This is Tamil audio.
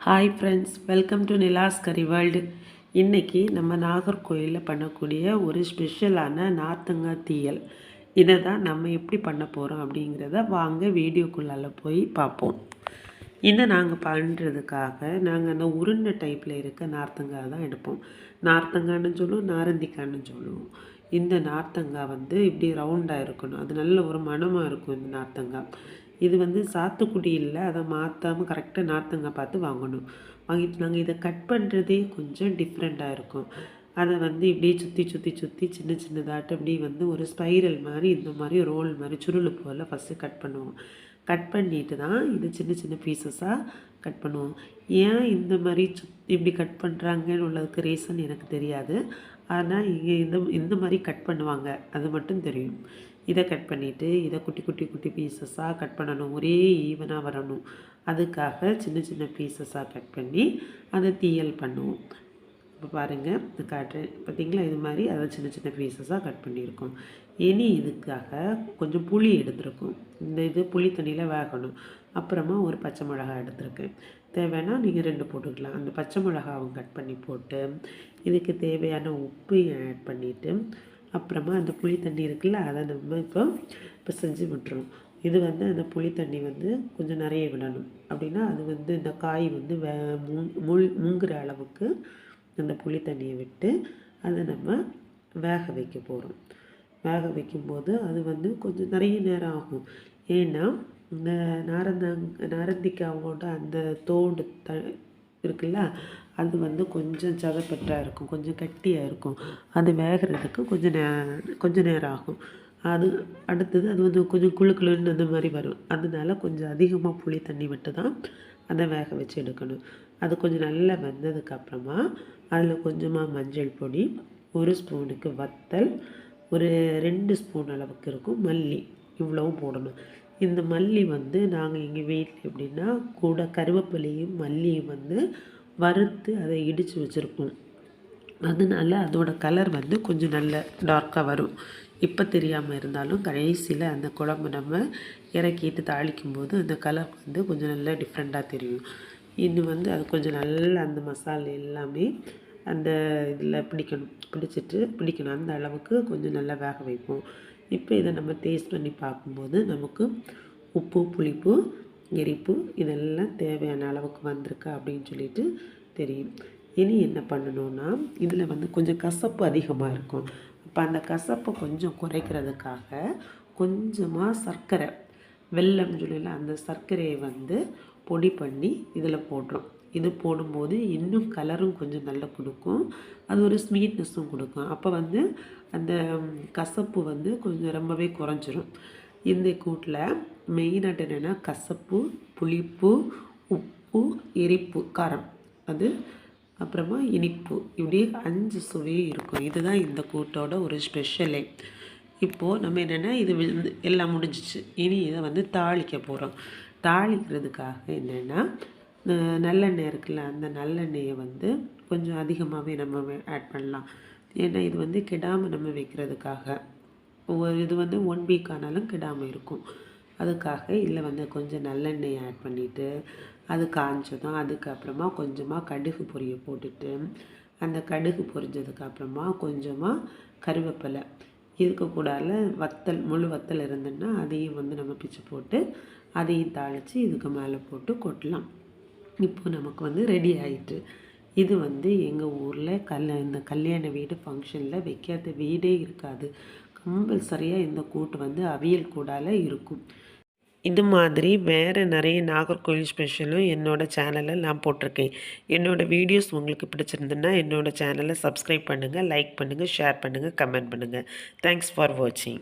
Hi friends, welcome to Nila's curry world. இன்றைக்கி நம்ம நாகர்கோயிலில் பண்ணக்கூடிய ஒரு ஸ்பெஷலான நார்த்தங்காய் தீயல். இதை தான் நம்ம எப்படி பண்ண போகிறோம் அப்படிங்கிறத வாங்க வீடியோக்குள்ளால் போய் பார்ப்போம். இதை நாங்கள் பண்ணுறதுக்காக நாங்கள் அந்த உருண்டை டைப்பில் இருக்க நார்த்தங்காய் தான் எடுப்போம். நார்த்தங்கான்னு சொல்லுவோம், நாரந்திக்கான்னு சொல்லுவோம். இந்த நார்த்தங்காய் இப்படி ரவுண்டாக இருக்கணும். அது நல்ல ஒரு மணமாக இருக்கும் இந்த நார்த்தங்காய். இது சாத்துக்குடி இல்லை, அதை மாற்றாமல் கரெக்டாக நார்த்தங்காய் பார்த்து வாங்கணும். வாங்கிட்டு நாங்கள் இதை கட் பண்ணுறதே கொஞ்சம் டிஃப்ரெண்ட்டாக இருக்கும். அதை இப்படியே சுற்றி சுற்றி சுற்றி சின்ன சின்னதாட்டு இப்படி ஒரு ஸ்பைரல் மாதிரி இந்த மாதிரி ரோல் மாதிரி சுருள் போல் ஃபஸ்ட்டு கட் பண்ணுவோம். கட் பண்ணிட்டு தான் இது சின்ன சின்ன பீசஸாக கட் பண்ணுவோம். ஏன் இந்த மாதிரி இப்படி கட் பண்ணுறாங்கன்னு உள்ளதுக்கு ரீசன் எனக்கு தெரியாது. ஆனால் இங்கே இந்த மாதிரி கட் பண்ணுவாங்க, அது மட்டும் தெரியும். இதை கட் பண்ணிவிட்டு இதை குட்டி குட்டி குட்டி பீசஸாக கட் பண்ணணும். ஒரே ஈவனாக வரணும். அதுக்காக சின்ன சின்ன பீசஸாக கட் பண்ணி அதை தீயல் பண்ணுவோம். இப்போ பாருங்கள், காட்டுறேன் பார்த்திங்களா, இது மாதிரி அதை சின்ன சின்ன பீசஸாக கட் பண்ணியிருக்கோம். இனி இதுக்காக கொஞ்சம் புளி எடுத்துருக்கோம். இது புளி தண்ணியில் வேகணும். அப்புறமா ஒரு பச்சை மிளகாய் எடுத்துருக்கேன். தேவைன்னா நீங்கள் 2 போட்டுக்கலாம். அந்த பச்சை மிளகாவும் கட் பண்ணி போட்டு இதுக்கு தேவையான உப்பு ஆட் பண்ணிவிட்டு அப்புறமா அந்த புளி தண்ணி இருக்குல்ல, அதை நம்ம இப்போ செஞ்சு விட்டுரும். இது அந்த புளி தண்ணி கொஞ்சம் நிறைய விடணும். அப்படின்னா அது இந்த காய் முங்குற அளவுக்கு அந்த புளி தண்ணியை விட்டு அதை நம்ம வேக வைக்க போகிறோம். வேக வைக்கும்போது அது கொஞ்சம் நிறைய நேரம் ஆகும். ஏன்னா இந்த நாரந்திக்காவோட அந்த தோடு இருக்குல்ல, அது கொஞ்சம் சதப்பட்டாக இருக்கும், கொஞ்சம் கட்டியாக இருக்கும். அது வேகிறதுக்கு கொஞ்சம் நேரம் ஆகும். அது அடுத்தது அது கொஞ்சம் குழுக்குழுன்னு அந்த மாதிரி வரும். அதனால கொஞ்சம் அதிகமாக புளி தண்ணி விட்டு தான் அதை வேக வச்சு எடுக்கணும். அது கொஞ்சம் நல்லா வெந்ததுக்கப்புறமா அதில் கொஞ்சமாக மஞ்சள் பொடி, 1 ஸ்பூனுக்கு வத்தல், ஒரு 2 ஸ்பூன் அளவுக்கு இருக்கும் மல்லி, இவ்வளவும் போடணும். இந்த மல்லி நாங்கள் எங்கள் வீட்டில் எப்படின்னா கூட கருவேப்பிலையும் மல்லியும் வறுத்து அதை இடித்து வச்சுருப்போம். அதனால அதோட கலர் கொஞ்சம் நல்ல டார்க்காக வரும். இப்போ தெரியாமல் இருந்தாலும் கடைசியில் அந்த குழம்பு நம்ம இறக்கிட்டு தாளிக்கும்போது அந்த கலர் கொஞ்சம் நல்லா டிஃப்ரெண்ட்டாக தெரியும். இன்னும் அது கொஞ்சம் நல்லா அந்த மசாலா எல்லாமே அந்த இதில் பிடிக்கணும். அந்த அளவுக்கு கொஞ்சம் நல்லா வேக வைப்போம். இப்போ இதை நம்ம டேஸ்ட் பண்ணி பார்க்கும்போது நமக்கு உப்பு, புளிப்பு, எரிப்பு இதெல்லாம் தேவையான அளவுக்கு வந்திருக்கா அப்படின்னு சொல்லிட்டு தெரியும். இனி என்ன பண்ணணுன்னா, இதில் கொஞ்சம் கசப்பு அதிகமாக இருக்கும். அப்போ அந்த கசப்பை கொஞ்சம் குறைக்கிறதுக்காக கொஞ்சமாக சர்க்கரை, வெல்லம் சொல்லல, அந்த சர்க்கரையை பொடி பண்ணி இதில் போடுறோம். இது போடும்போது இன்னும் கலரும் கொஞ்சம் நல்லா கொடுக்கும். அது ஒரு ஸ்வீட்னஸும் கொடுக்கும். அப்போ அந்த கசப்பு கொஞ்சம் ரொம்பவே குறைஞ்சிரும். இந்த கூட்டில் மெயினாக என்னென்னா கசப்பு, புளிப்பு, உப்பு, எரிப்பு, காரம், அது அப்புறமா இனிப்பு, இப்படி 5 சுவையும் இருக்கும். இதுதான் இந்த கூட்டோட ஒரு ஸ்பெஷலே. இப்போது நம்ம என்னென்னா இது எல்லாம் முடிஞ்சிச்சு. இனி இதை தாளிக்க போகிறோம். தாளிக்கிறதுக்காக என்னென்னா நல்லெண்ணெய் இருக்குல்ல, அந்த நல்லெண்ணெயை கொஞ்சம் அதிகமாகவே நம்ம ஆட் பண்ணலாம். ஏன்னா இது கெடாமல் நம்ம வைக்கிறதுக்காக. இது 1 வீக் ஆனாலும் கெடாமல் இருக்கும். அதுக்காக இதில் கொஞ்சம் நல்லெண்ணெய் ஆட் பண்ணிவிட்டு அது காஞ்சதும் அதுக்கப்புறமா கொஞ்சமாக கடுகு பொரிய போட்டுட்டு அந்த கடுகு பொரிஞ்சதுக்கப்புறமா கொஞ்சமாக கருவேப்பிலை, இதுக்கு கூடால வத்தல், முழு வத்தல் இருந்துன்னா அதையும் நம்ம பிச்சு போட்டு அதையும் தாளித்து இதுக்கு மேலே போட்டு கொட்டலாம். இப்போ நமக்கு ரெடி ஆகிட்டு. இது எங்கள் ஊரில் இந்த கல்யாண வீடு ஃபங்க்ஷனில் வைக்காத வீடே இருக்காது. கம்பல்சரியாக இந்த கூட்டு அவியல் கூடால இருக்கும். இது மாதிரி வேறு நிறைய நாகர்கோவில் ஸ்பெஷலும் என்னோடய சேனலில் நான் போட்டிருக்கேன். என்னோடய வீடியோஸ் உங்களுக்கு பிடிச்சிருந்துன்னா என்னோடய சேனலை சப்ஸ்கிரைப் பண்ணுங்கள், லைக் பண்ணுங்கள், ஷேர் பண்ணுங்கள், கமெண்ட் பண்ணுங்கள். தேங்க்ஸ் ஃபார் வாட்சிங்.